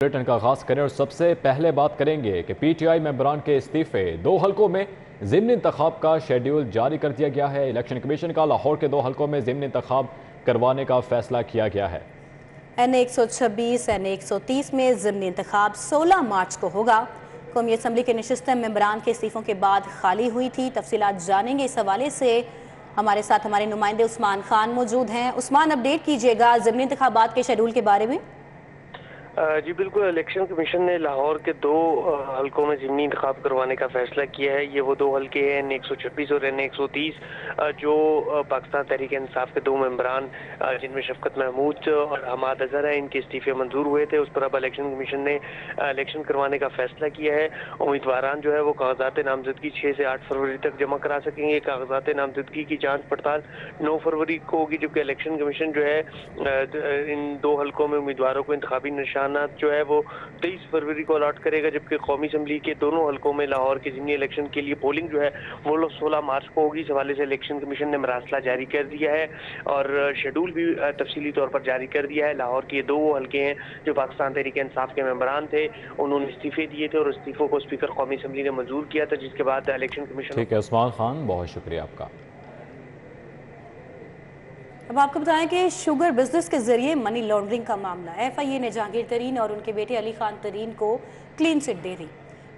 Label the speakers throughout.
Speaker 1: Bulletin का आगाज करें और सबसे पहले बात करेंगे कि पीटीआई मेंबरान के इस्तीफे। 2 हलकों में ज़िमनी इंतखाब का शेड्यूल जारी कर दिया गया है। इलेक्शन कमीशन का लाहौर के 2 हलकों में ज़िमनी इंतखाब करवाने का फैसला किया गया है।
Speaker 2: NA 126 NA 130 में ज़िमनी इंतखाब 16 मार्च को होगा। कौमी असम्बली के नशिस्तें मेंबरान के इस्तीफों के बाद खाली हुई थी। तफसीलात जानेंगे। इस हवाले से हमारे साथ हमारे नुमाइंदे उस्मान खान मौजूद हैं। उस्मान, अपडेट कीजिएगा ज़िमनी इंतखाबात के शेड्यूल के बारे में।
Speaker 3: जी बिल्कुल, इलेक्शन कमीशन ने लाहौर के 2 हलकों में ज़िमनी इंतखाब करवाने का फैसला किया है। ये वो 2 हलके हैं NA 126 और NA 130 जो पाकिस्तान तहरीक इंसाफ के 2 मेंबरान जिनमें शफकत महमूद और हमाद अजहर है, इनके इस्तीफे मंजूर हुए थे। उस पर अब इलेक्शन कमीशन ने इलेक्शन करवाने का फैसला किया है। उम्मीदवारान जो है वो कागजात नामजदगी 6 से 8 फरवरी तक जमा करा सकेंगे। कागजात नामजदगी की जाँच पड़ताल 9 फरवरी को होगी, जबकि इलेक्शन कमीशन जो है इन 2 हलकों में उम्मीदवारों को इंतखाबी निशान जो है वो 23 फरवरी को अलॉट करेगा, जबकि कौमी असम्बली के दोनों हलकों में लाहौर के ज़िमनी इलेक्शन के लिए पोलिंग जो है वो 16 मार्च को होगी। इस हवाले से इलेक्शन कमीशन ने मरासला जारी कर दिया है और शेड्यूल भी तफसीली तौर पर जारी कर दिया है। लाहौर के 2 हलके हैं जो पाकिस्तान तहरीक इंसाफ के मेंबरान थे, उन्होंने इस्तीफे दिए थे और इस्तीफों को स्पीकर कौमी असम्बली ने मंजूर किया था, जिसके बाद इलेक्शन कमीशन।
Speaker 1: ठीक है उस्मान खान, बहुत शुक्रिया आपका।
Speaker 2: अब आपको बताएं कि शुगर बिजनेस के जरिए मनी लॉन्ड्रिंग का मामला FIA ने जहांगीर तरीन और उनके बेटे अली खान तरीन को क्लीन चिट दे दी।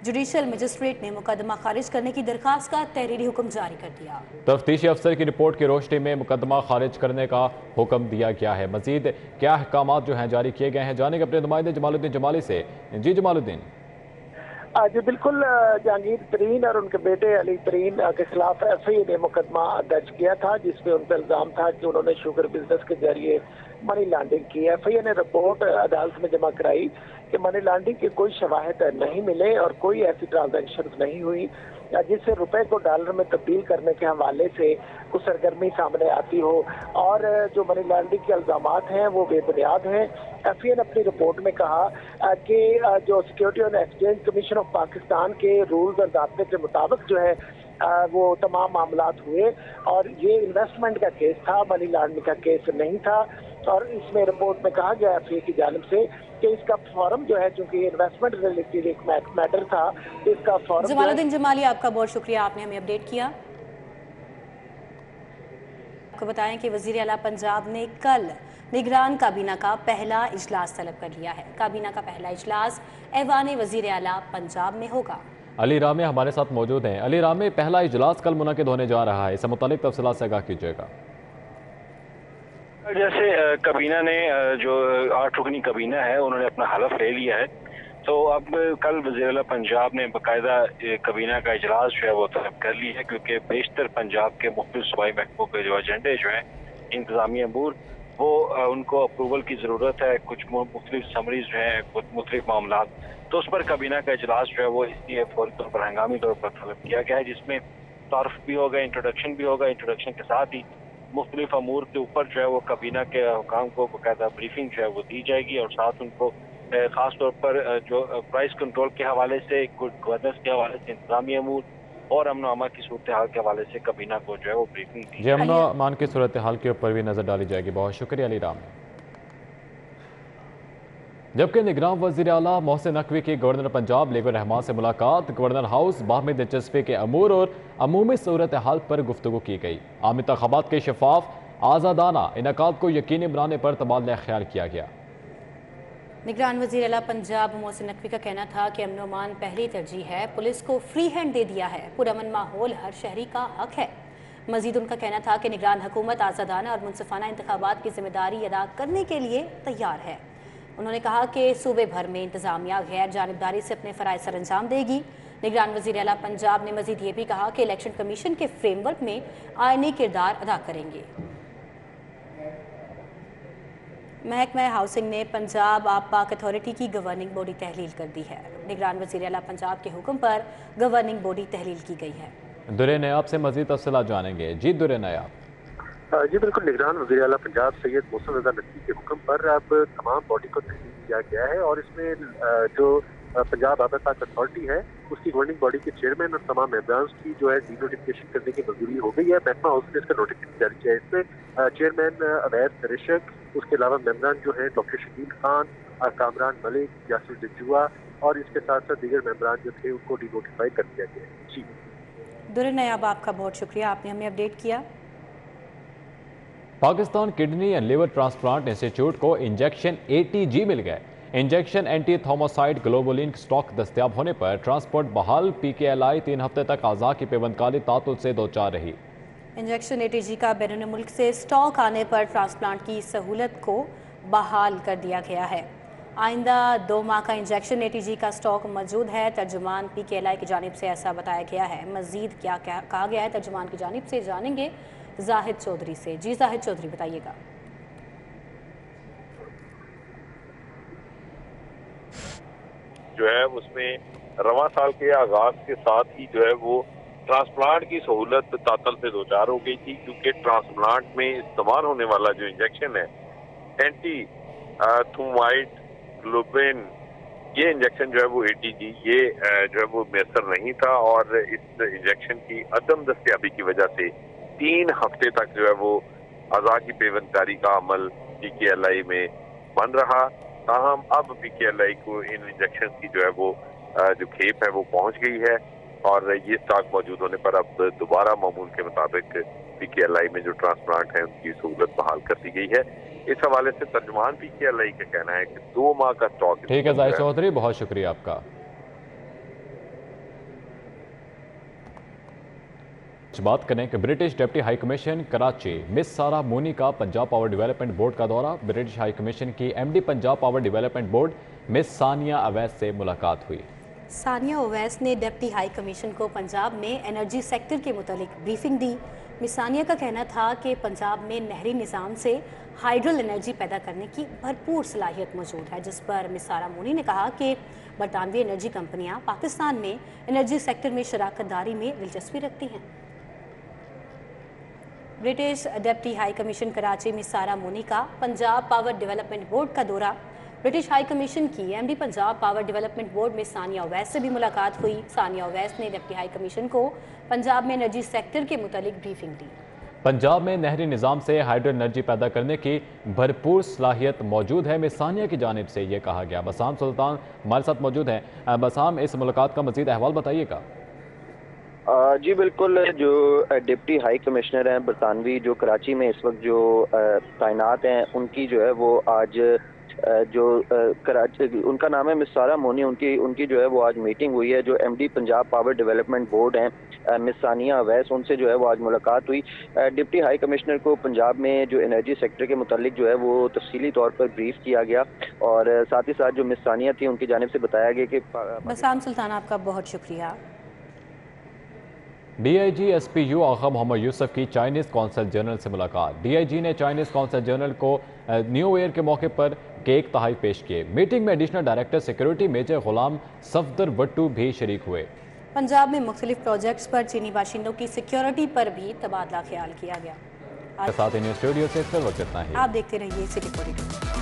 Speaker 2: जुडिशल मजिस्ट्रेट ने मुकदमा खारिज करने की दरखास्त का तहरीरी हुक्म जारी कर दिया।
Speaker 1: तफ्तीशी अफसर की रिपोर्ट की रोशनी में मुकदमा खारिज करने का हुक्म दिया गया है। मजीद क्या अहकाम जो हैं जारी किए गए हैं, जानेंगे अपने नुमाइंदे जमालुद्दीन जमाली से। जी जमालुद्दीन।
Speaker 4: जी बिल्कुल, जहांगीर तरीन और उनके बेटे अली तरीन के खिलाफ FIA ने मुकदमा दर्ज किया था, जिसमें उन पर इल्जाम था कि उन्होंने शुगर बिजनेस के जरिए मनी लॉन्ड्रिंग की है। FIA ने रिपोर्ट अदालत में जमा कराई कि मनी लॉन्ड्रिंग के कोई शवाहिद नहीं मिले और कोई ऐसी ट्रांजैक्शन नहीं हुई जिससे रुपए को डॉलर में तब्दील करने के हवाले से कुछ सरगर्मी सामने आती हो, और जो मनी लॉन्ड्रिंग के इल्जामात हैं वो बेबुनियाद हैं। FIA ने अपनी रिपोर्ट में कहा कि जो security and exchange commission of Pakistan के रूल्स और ज़ाब्ते के मुताबिक जो है वो तमाम मामलात हुए और ये इन्वेस्टमेंट का केस था, मनी लॉन्ड्रिंग का केस नहीं था। और इसमें रिपोर्ट में कहा गया FIA की जानिब से कि इसका फॉर्म जो है, चूंकि इन्वेस्टमेंट रिलेटेड एक मैटर था, तो इसका फॉर्म।
Speaker 2: जमालुद्दीन जमाली, आपका बहुत शुक्रिया, आपने हमें अपडेट किया। आपको बताएं कि वज़ीर आला पंजाब ने कल निगरान काबीना का पहला इजलास तलब कर लिया है। काबीना का पहला इजलास ऐवान वज़ीर आला पंजाब में होगा।
Speaker 1: अली रामे हमारे साथ मौजूद हैं। अली रामे, पहला इजलास कल मुनक़िद होने जा रहा है, इससे मुतालिक तफसीलात से आगाह कीजिएगा।
Speaker 5: जैसे कबीना ने जो 8 रुकनी कबीना है उन्होंने अपना हलफ ले लिया है, तो अब कल वज़ीर-ए-आला पंजाब ने बाकायदा कबीना का इजलास जो है वो तलब कर लिया है, क्योंकि बेशतर पंजाब के मुख्तलिफ सूबाई महकमों के जो एजेंडे जो हैं इंतजामी अमूर वो उनको अप्रूवल की ज़रूरत है। कुछ मुख्तलिफ समरीज जो हैं, कुछ मुख्तलिफ मामला, तो उस पर कबीना का इजलास जो है वो इसलिए फौरी तौर पर हंगामी तौर पर तलब किया गया है, जिसमें तारुफ भी होगा, इंट्रोडक्शन भी होगा। इंट्रोडक्शन के साथ ही मुख्तलिफ अमूर के ऊपर जो है वो कबीना के हुकाम को बाकायदा ब्रीफिंग जो है वो दी जाएगी, और साथ उनको खास तौर पर जो प्राइस कंट्रोल के हवाले से, गुड गवर्नेंस के हवाले से, इंतजामी अमूर और अमन अमा की सूरत हाल के हवाले से कबीना को जो है वो ब्रीफिंग दी
Speaker 1: जी, अमन अमान की सूरत हाल के ऊपर भी नजर डाली जाएगी। बहुत शुक्रिया अली राम। जबकि निगरान वज़ीर आला मोहसिन नकवी की गवर्नर पंजाब लेबर रहमान से मुलाकात, गवर्नर हाउस बाहमी दिलचस्पी के अमूर और अमूमी सूरत हाल पर गुफ्तगू की गई। आम इंतखाबात के शफाफ आज़ादाना इनेकाद को यकीनी बनाने पर तबादला ख्याल किया गया।
Speaker 2: निगरान वज़ीर आला पंजाब मोहसिन नकवी का कहना था कि अमन अमान पहली तरजीह है, पुलिस को फ्री हैंड दे दिया है, पुरअमन माहौल हर शहरी का हक है। मजीद उनका कहना था कि निगरान हुकूमत आज़ादाना और मुनसिफाना इंतखाबात की जिम्मेदारी अदा करने के लिए तैयार है। उन्होंने कहा कि सूबे भर में इंतजामिया गैर जानिबदारी से अपने फ़राइज़ सर अंजाम देगी। निगरान वज़ीर आला पंजाब ने मजीद ये भी कहा कि इलेक्शन कमीशन के फ्रेमवर्क में आईनी किरदार अदा करेंगे। महकमा हाउसिंग ने पंजाब आप पाक अथॉरिटी की गवर्निंग बॉडी तहलील कर दी है। निगरान वज़ीर आला पंजाब के हुक्म पर गवर्निंग बॉडी तहलील की गई है।
Speaker 1: दुरे नयाब से मजीद तफसीलात जानेंगे। जी दुरे नयाब।
Speaker 6: जी बिल्कुल, निगरान वज़ीर आला पंजाब सैयद मौसम रज़ा नकवी के हुक्म पर अब तमाम बॉडी को तहलील किया गया है, और इसमें जो पंजाब आबा पाक अथॉरिटी है उसकी गवर्निंग बॉडी के चेयरमैन और तमाम मेंबरान की जो है डीनोटिफिकेशन करने की मंजूरी हो गई है। महकमा हाउस ने इसका नोटिफिकेशन जारी किया है। इसमें चेयरमैन अवैध रिशक, उसके अलावा मेंबरान जो है डॉक्टर शकील खान कामरान मलिक, यासिर डिजुआ और इसके साथ साथ दीगर मेंबरान जो थे उनको डिनोटिफाई कर दिया गया है। जी
Speaker 2: दुर्र नयाब, आपका बहुत शुक्रिया, आपने हमें अपडेट किया।
Speaker 1: Pakistan kidney and liver transplant institute को इंजेक्शन ATG मिल गए। इंजेक्शन एंटी थोमोसाइड ग्लोबुलिन स्टॉक दस्तयाब होने पर ट्रांसपोर्ट बहाल। PKLI 3 हफ्ते तक आज़ा की पेवंदकारी तातुल से दो चार रही।
Speaker 2: इंजेक्शन ATG का बैरून मुल्क से स्टॉक आने पर ट्रांसप्लांट की सहूलत को बहाल कर दिया गया है। आइंदा 2 माह का इंजेक्शन ATG का स्टॉक मौजूद है। तर्जुमान PKLI की जानिब से ऐसा बताया गया है। मजीद क्या कहा गया है तर्जुमान की जानिब से जानेंगे जाहिद चौधरी से। जी जाहिद चौधरी, बताइएगा।
Speaker 7: जो है उसमें रवा साल के आगाज के साथ ही जो है वो ट्रांसप्लांट की सहूलत तातल से दो चार हो गई थी, क्योंकि ट्रांसप्लांट में इस्तेमाल होने वाला जो इंजेक्शन है एंटी थोमाइड ग्लोबिन, ये इंजेक्शन जो है वो ATG ये जो है वो मैसर नहीं था और इस इंजेक्शन की अदम दस्तयाबी की वजह से 3 हफ्ते तक जो है वो आज़ा की पेवंदकारी का अमल PKLI में बन रहा। ताहम अब PKLI को इन इंजेक्शन की जो है वो जो खेप है वो पहुंच गई है और ये स्टॉक मौजूद होने पर अब दोबारा मामूल के मुताबिक PKLI में जो ट्रांसप्लांट है उनकी सहूलत बहाल कर दी गई है। इस हवाले से तर्जुमान PKLI का कहना है कि 2 माह का स्टॉक।
Speaker 1: ठीक है जाहिद चौधरी, बहुत शुक्रिया आपका। बात करें कि British deputy high commission Karachi miss सारा मोनी का पंजाब पावर डेवलपमेंट बोर्ड का दौरा। ब्रिटिश हाई कमीशन की MD Punjab power development board miss Sania Awais से मुलाकात हुई।
Speaker 2: सानिया ओवैस ने डिप्टी हाई कमीशन को पंजाब में एनर्जी सेक्टर के मुतालिक ब्रीफिंग दी। मिस सानिया का कहना था कि पंजाब में नहरी निज़ाम से हाइड्रल एनर्जी पैदा करने की भरपूर सलाहियत मौजूद है, जिस पर मिस सारा मोनी ने कहा कि बरतानवी एनर्जी कंपनियां पाकिस्तान में एनर्जी सेक्टर में शराकत दारी में दिलचस्पी रखती हैं। British deputy high commission Karachi में सारा मोनी का पंजाब पावर डेवलपमेंट बोर्ड का दौरा। ब्रिटिश हाई कमीशन की MD Punjab power development board में सानिया ओवैस से भी मुलाकात हुई। सानिया ओवैस ने डिप्टी हाई कमीशन को पंजाब में एनर्जी सेक्टर के मुतालिक ब्रीफिंग दी।
Speaker 1: पंजाब में नहरी निज़ाम से हाइड्रो एनर्जी पैदा करने की भरपूर सलाहियत मौजूद है। मिस सानिया की जानिब से ये कहा गया। बसाम सुल्तान हमारे साथ मौजूद हैं। बसाम, इस मुलाकात का मज़ीद अहवाल बताइएगा।
Speaker 8: जी बिल्कुल, जो डिप्टी हाई कमिश्नर हैं बरतानवी जो कराची में इस वक्त जो तैनात हैं, उनकी जो है वो आज जो कराची, उनका नाम है मिस सारा मोनी, उनकी जो है वो आज मीटिंग हुई है। जो MD Punjab power development board हैं मिस सानिया अवैस, उनसे जो है वो आज मुलाकात हुई। डिप्टी हाई कमिश्नर को पंजाब में जो एनर्जी सेक्टर के मुतालिक जो है वो तफसीली तौर पर ब्रीफ किया गया और साथ ही साथ जो मिस सानिया थी उनकी जानिब से बताया गया कि
Speaker 2: बसाम सुल्तान, आपका बहुत शुक्रिया।
Speaker 1: DIG SPU आगा मोहम्मद यूसुफ की चाइनीज़ कौंसल जनरल से मुलाकात। DIG ने चाइनीज़ कौंसल जनरल को न्यू ईयर के मौके पर केक तोहफे पेश किए। मीटिंग में एडिशनल डायरेक्टर सिक्योरिटी मेजर गुलाम सफदर वट्टू भी शरीक हुए।
Speaker 2: पंजाब में मुख्तलिफ प्रोजेक्ट्स पर चीनी बाशिंदों की सिक्योरिटी पर भी तबादला ख्याल किया गया।
Speaker 1: साथ ही न्यूज़ स्टूडियो से इस वक्त इतना ही।
Speaker 2: आप देखते रहिए सिटी कोरिडोर।